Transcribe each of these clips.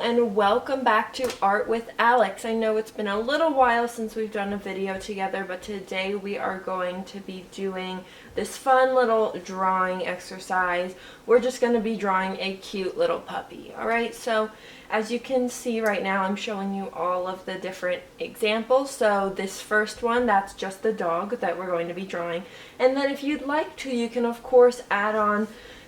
and welcome back to Art with Alex. I know it's been a little while since we've done a video together, but today we are going to be doing this fun little drawing exercise. We're just going to be drawing a cute little puppy. Alright, so as you can see right now, I'm showing you all of the different examples. So this first one, that's just the dog that we're going to be drawing. And then if you'd like to, you can of course add on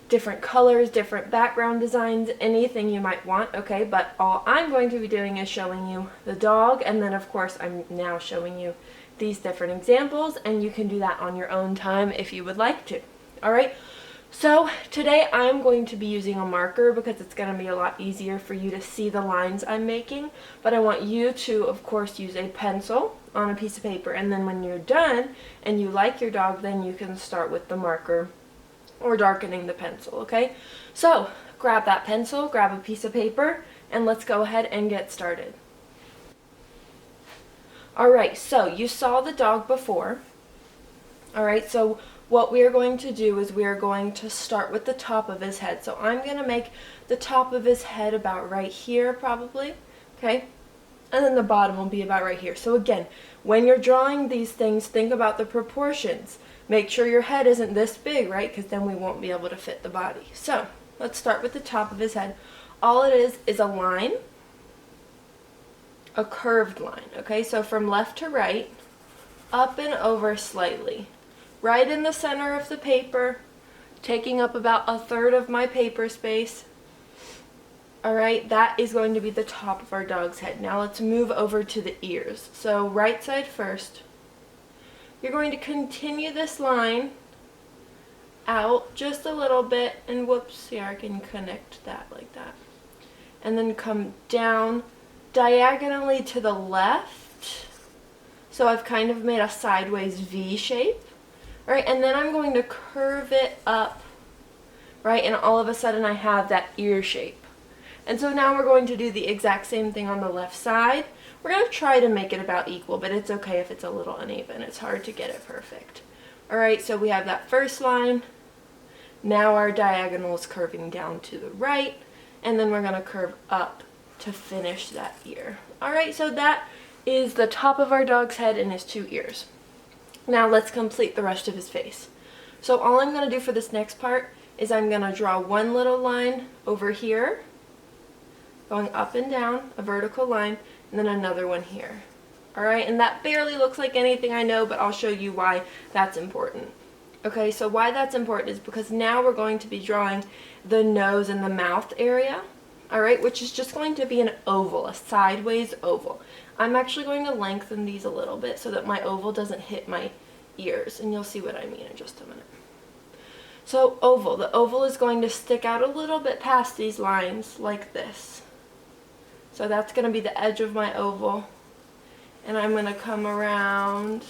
different colors, different background designs, anything you might want, okay? But all I'm going to be doing is showing you the dog, and then of course I'm now showing you these different examples, and you can do that on your own time if you would like to. Alright, so today I'm going to be using a marker because it's going to be a lot easier for you to see the lines I'm making, but I want you to of course use a pencil on a piece of paper, and then when you're done and you like your dog, then you can start with the marker or darkening the pencil, okay? So grab that pencil, grab a piece of paper, and let's go ahead and get started. Alright, so you saw the dog before. Alright, so what we are going to do is we are going to start with the top of his head. So I'm going to make the top of his head about right here probably, okay? And then the bottom will be about right here. So again, when you're drawing these things, think about the proportions. Make sure your head isn't this big, right? Because then we won't be able to fit the body. So let's start with the top of his head. All it is a line, a curved line, okay? So from left to right, up and over slightly. Right in the center of the paper, taking up about a third of my paper space. Alright, that is going to be the top of our dog's head. Now let's move over to the ears. So right side first. You're going to continue this line out just a little bit, and whoops, here I can connect that like that. And then come down diagonally to the left. So I've kind of made a sideways V shape. Right, and then I'm going to curve it up, right, and all of a sudden I have that ear shape. And so now we're going to do the exact same thing on the left side. We're going to try to make it about equal, but it's okay if it's a little uneven. It's hard to get it perfect. Alright, so we have that first line. Now our diagonal is curving down to the right, and then we're going to curve up to finish that ear. Alright, so that is the top of our dog's head and his two ears. Now let's complete the rest of his face. So all I'm going to do for this next part is I'm going to draw one little line over here, going up and down, a vertical line, and then another one here. Alright, and that barely looks like anything, I know, but I'll show you why that's important. Okay, so why that's important is because now we're going to be drawing the nose and the mouth area, alright, which is just going to be an oval, a sideways oval. I'm actually going to lengthen these a little bit so that my oval doesn't hit my ears, and you'll see what I mean in just a minute. So oval, the oval is going to stick out a little bit past these lines like this. So that's going to be the edge of my oval, and I'm going to come around.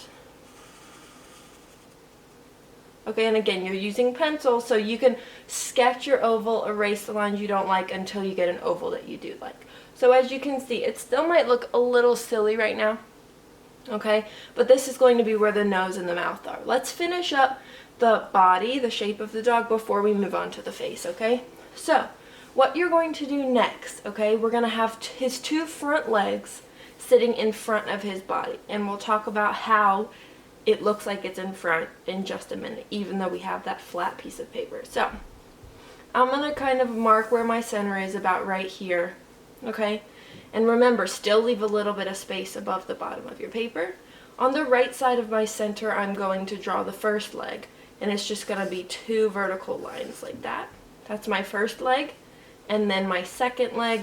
Okay, and again, you're using pencil, so you can sketch your oval, erase the lines you don't like until you get an oval that you do like. So as you can see, it still might look a little silly right now, okay, but this is going to be where the nose and the mouth are. Let's finish up the body, the shape of the dog, before we move on to the face, okay? So what you're going to do next, okay, we're going to have his two front legs sitting in front of his body, and we'll talk about how it looks like it's in front in just a minute, even though we have that flat piece of paper. So I'm going to kind of mark where my center is about right here, okay, and remember, still leave a little bit of space above the bottom of your paper. On the right side of my center, I'm going to draw the first leg, and it's just going to be two vertical lines like that. That's my first leg. And then my second leg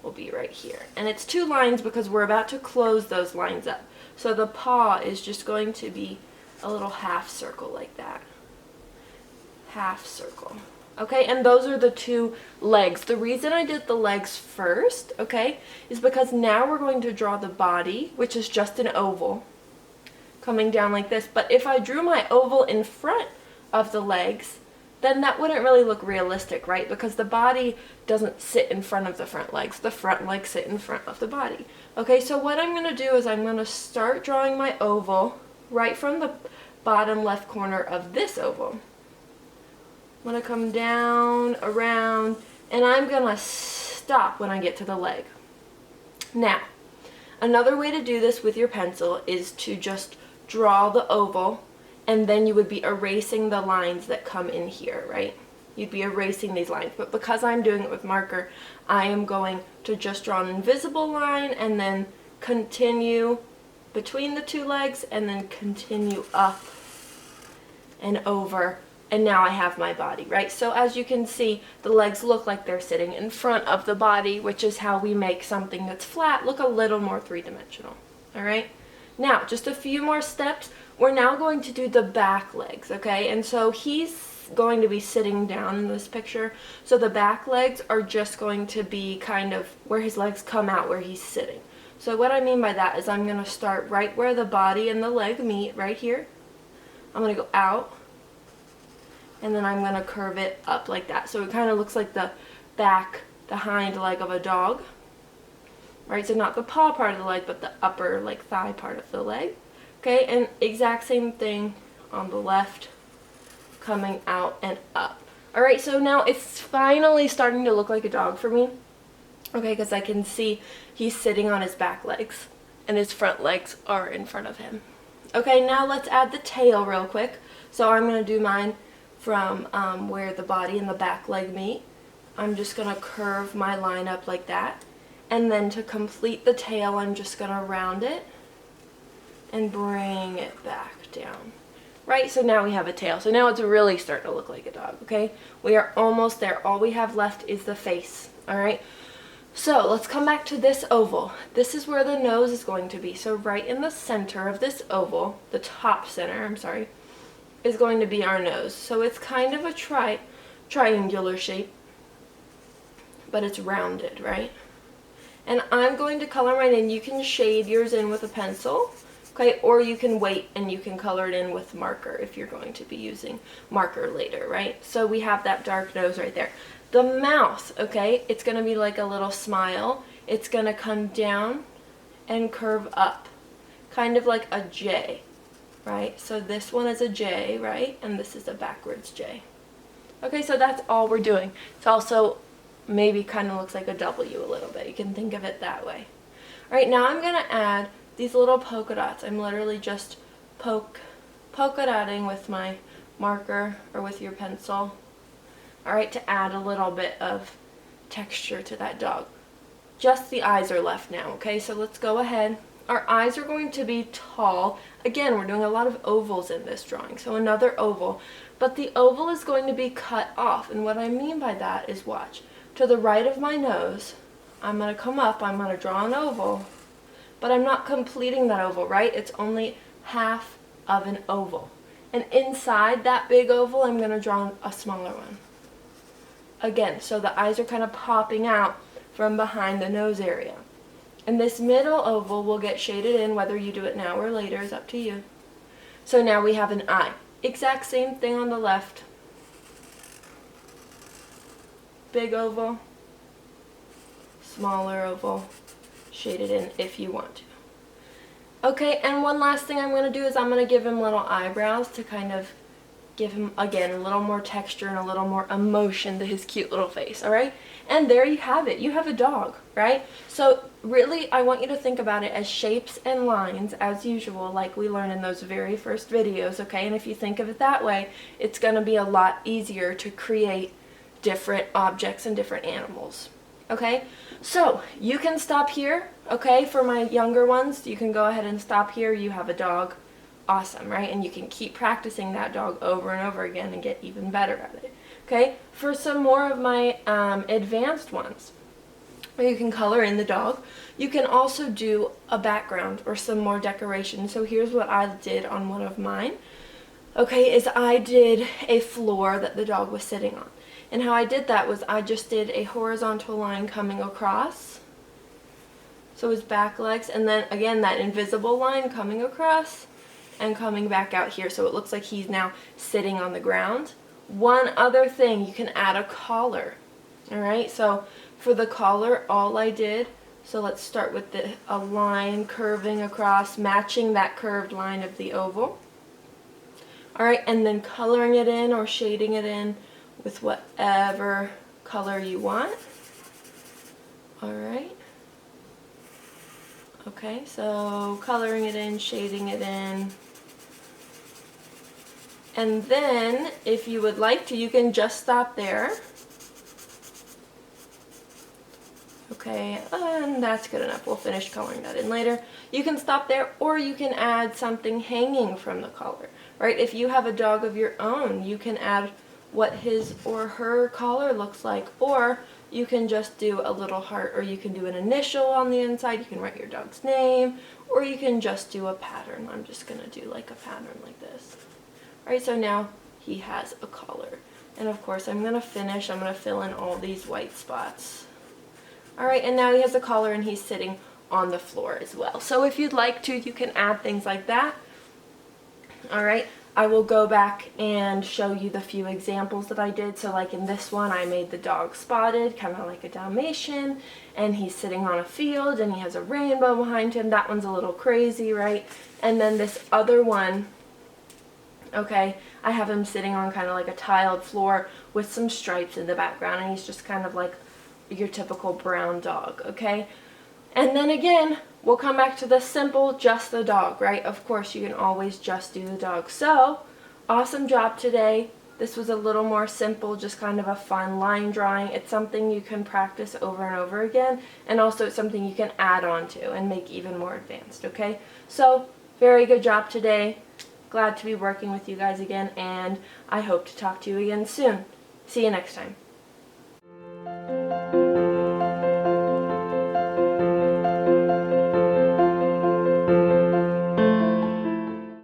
will be right here. And it's two lines because we're about to close those lines up. So the paw is just going to be a little half circle like that. Half circle. Okay, and those are the two legs. The reason I did the legs first, okay, is because now we're going to draw the body, which is just an oval, coming down like this. But if I drew my oval in front of the legs, then that wouldn't really look realistic, right? Because the body doesn't sit in front of the front legs. The front legs sit in front of the body. Okay, so what I'm going to do is I'm going to start drawing my oval right from the bottom left corner of this oval. I'm going to come down, around, and I'm going to stop when I get to the leg. Now, another way to do this with your pencil is to just draw the oval, and then you would be erasing the lines that come in here, right? You'd be erasing these lines, but because I'm doing it with marker, I am going to just draw an invisible line and then continue between the two legs and then continue up and over, and now I have my body, right? So as you can see, the legs look like they're sitting in front of the body, which is how we make something that's flat look a little more three-dimensional, all right? Now, just a few more steps. We're now going to do the back legs, okay? And so he's going to be sitting down in this picture, so the back legs are just going to be kind of where his legs come out, where he's sitting. So what I mean by that is I'm going to start right where the body and the leg meet, right here. I'm going to go out, and then I'm going to curve it up like that. So it kind of looks like the back, the hind leg of a dog, right? So not the paw part of the leg, but the upper, like, thigh part of the leg. Okay, and exact same thing on the left, coming out and up. All right, so now it's finally starting to look like a dog for me. Okay, because I can see he's sitting on his back legs, and his front legs are in front of him. Okay, now let's add the tail real quick. So I'm going to do mine from where the body and the back leg meet. I'm just going to curve my line up like that. And then to complete the tail, I'm just going to round it and bring it back down. Right, so now we have a tail. So now it's really starting to look like a dog, okay? We are almost there. All we have left is the face, all right? So let's come back to this oval. This is where the nose is going to be. So right in the center of this oval, the top center, I'm sorry, is going to be our nose. So it's kind of a triangular shape, but it's rounded, right? And I'm going to color mine in. You can shade yours in with a pencil, okay, or you can wait and you can color it in with marker if you're going to be using marker later, right? So we have that dark nose right there. The mouth, okay, it's going to be like a little smile. It's going to come down and curve up, kind of like a J, right? So this one is a J, right? And this is a backwards J. Okay, so that's all we're doing. It's also maybe kind of looks like a W a little bit. You can think of it that way. All right, now I'm going to add these little polka dots. I'm literally just polka dotting with my marker or with your pencil. All right, to add a little bit of texture to that dog. Just the eyes are left now, okay? So let's go ahead. Our eyes are going to be tall. Again, we're doing a lot of ovals in this drawing, so another oval. But the oval is going to be cut off, and what I mean by that is, watch. To the right of my nose, I'm going to come up, I'm going to draw an oval, but I'm not completing that oval, right? It's only half of an oval. And inside that big oval, I'm going to draw a smaller one. Again, so the eyes are kind of popping out from behind the nose area. And this middle oval will get shaded in, whether you do it now or later is up to you. So now we have an eye. Exact same thing on the left. Big oval, smaller oval, shaded in if you want to. Okay, and one last thing I'm going to do is I'm going to give him little eyebrows to kind of give him, again, a little more texture and a little more emotion to his cute little face, all right? And there you have it. You have a dog, right? So really, I want you to think about it as shapes and lines, as usual, like we learned in those very first videos, okay? And if you think of it that way, it's going to be a lot easier to create different objects and different animals, okay? So you can stop here, okay? For my younger ones, you can go ahead and stop here. You have a dog. Awesome, right? And you can keep practicing that dog over and over again and get even better at it. Okay, for some more of my advanced ones, you can color in the dog. You can also do a background or some more decoration. So here's what I did on one of mine. Okay, is I did a floor that the dog was sitting on. And how I did that was I just did a horizontal line coming across. So his back legs, and then again that invisible line coming across and coming back out here, so it looks like he's now sitting on the ground. One other thing, you can add a collar. Alright, so for the collar, all I did, so let's start with a line curving across, matching that curved line of the oval. Alright, and then coloring it in or shading it in with whatever color you want. Alright. Okay, so coloring it in, shading it in. And then, if you would like to, you can just stop there. Okay, and that's good enough. We'll finish coloring that in later. You can stop there, or you can add something hanging from the collar, right? If you have a dog of your own, you can add what his or her collar looks like, or you can just do a little heart, or you can do an initial on the inside. You can write your dog's name, or you can just do a pattern. I'm just gonna do like a pattern like this. All right, so now he has a collar. And of course, I'm gonna fill in all these white spots. All right, and now he has a collar and he's sitting on the floor as well. So if you'd like to, you can add things like that. All right, I will go back and show you the few examples that I did. So like in this one, I made the dog spotted, kind of like a Dalmatian, and he's sitting on a field and he has a rainbow behind him. That one's a little crazy, right? And then this other one, okay, I have him sitting on kind of like a tiled floor with some stripes in the background, and he's just kind of like your typical brown dog, okay? And then again, we'll come back to the simple, just the dog, right? Of course, you can always just do the dog. So, awesome job today. This was a little more simple, just kind of a fun line drawing. It's something you can practice over and over again, and also it's something you can add on to and make even more advanced, okay? So, very good job today. Glad to be working with you guys again, and I hope to talk to you again soon. See you next time.